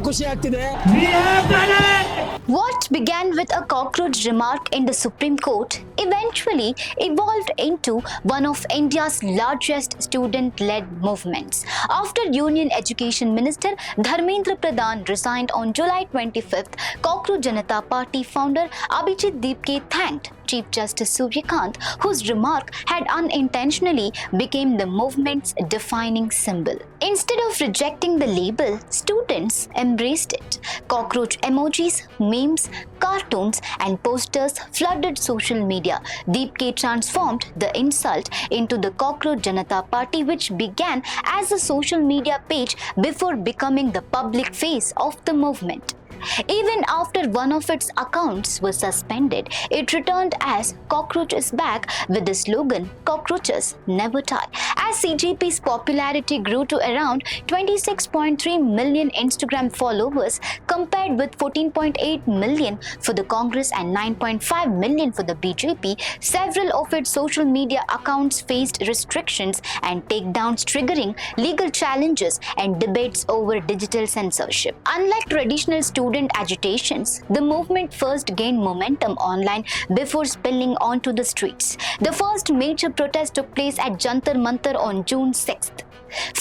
ಖುಷಿ ಆಗ್ತಿದೆ. What began with a cockroach remark in the Supreme Court eventually evolved into one of India's largest student-led movements. After Union Education Minister Dharmendra Pradhan resigned on July 25th, Cockroach Janata Party founder Abhijit Deepke thanked Chief Justice Suryakant, whose remark had unintentionally become the movement's defining symbol. Instead of rejecting the label, students embraced it. Cockroach emojis, memes, cartoons and posters flooded social media. Deepke transformed the insult into the Cockroach Janata Party, which began as a social media page before becoming the public face of the movement. Even after one of its accounts was suspended, it returned as Cockroach is back with the slogan "Cockroaches never die." As CJP's popularity grew to around 26.3 million Instagram followers compared with 14.8 million for the Congress and 9.5 million for the BJP, several of its social media accounts faced restrictions and takedowns, triggering legal challenges and debates over digital censorship. Unlike traditional student agitations, the movement first gained momentum online before spilling onto the streets. The first major protest took place at Jantar Mantar on June 6th,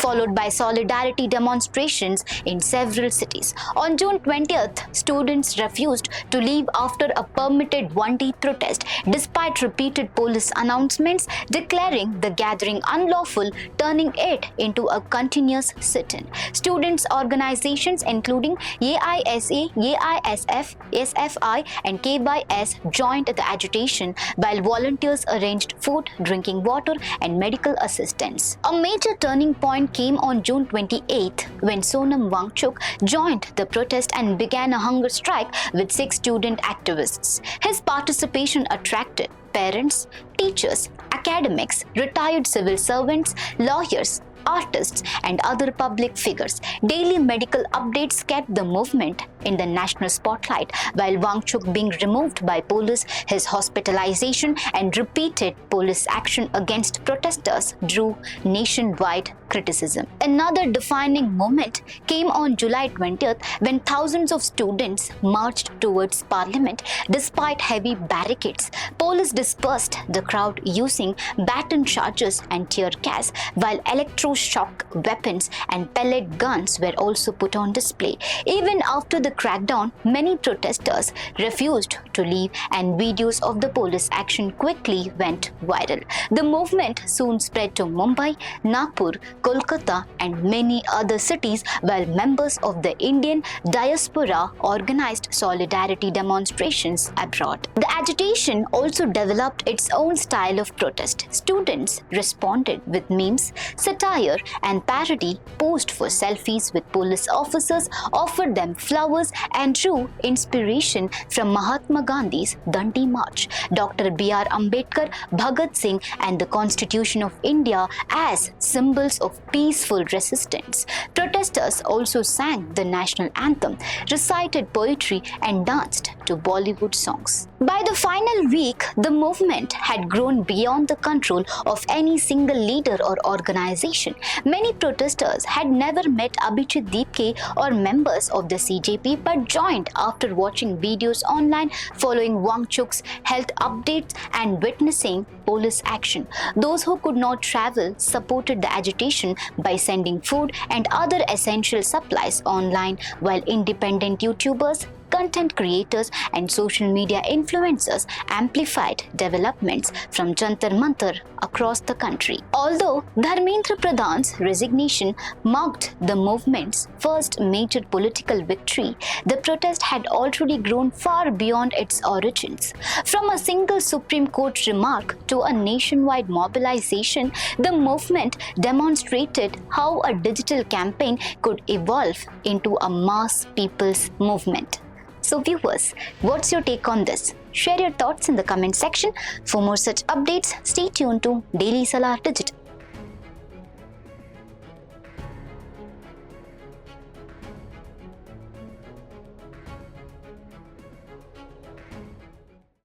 followed by solidarity demonstrations in several cities. On June 20th, students refused to leave after a permitted one-day protest, despite repeated police announcements declaring the gathering unlawful, turning it into a continuous sit-in. Students' organizations including AISA, AISF, SFI and KYS joined the agitation, while volunteers arranged food, drinking water and medical assistance. A major turning point came on June 28th when Sonam Wangchuk joined the protest and began a hunger strike with 6 student activists. His participation attracted parents, teachers, academics, retired civil servants, lawyers, artists and other public figures. Daily medical updates kept the movement in the national spotlight, while Wangchuk being removed by police, his hospitalization and repeated police action against protesters drew nationwide criticism. Another defining moment came on July 20th when thousands of students marched towards Parliament despite heavy barricades. Police dispersed the crowd using baton charges and tear gas, while electroshock weapons and pellet guns were also put on display. Even after the crackdown, many protesters refused to leave and videos of the police action quickly went viral. The movement soon spread to Mumbai, Nagpur, Kolkata and many other cities, while members of the Indian diaspora organized solidarity demonstrations abroad. The agitation also developed its own style of protest. Students responded with memes, satire and parody, posed for selfies with police officers, offered them flowers and drew inspiration from Mahatma Gandhi's Dandi March, Dr. B.R. Ambedkar, Bhagat Singh and the Constitution of India as symbols of peaceful resistance. Protesters also sang the national anthem, recited poetry and danced to Bollywood songs. By the final week, the movement had grown beyond the control of any single leader or organization. Many protesters had never met Abhijit Deepke or members of the CJP but joined after watching videos online, following Wangchuk's health updates and witnessing police action. Those who could not travel supported the agitation by sending food and other essential supplies online, while independent YouTubers, content creators and social media influencers amplified developments from Jantar Mantar across the country. Although Dharmendra Pradhan's resignation marked the movement's first major political victory, the protest had already grown far beyond its origins. From a single Supreme Court remark to a nationwide mobilization, the movement demonstrated how a digital campaign could evolve into a mass people's movement. So viewers, what's your take on this? Share your thoughts in the comment section. For more such updates, stay tuned to Daily Salar Digital.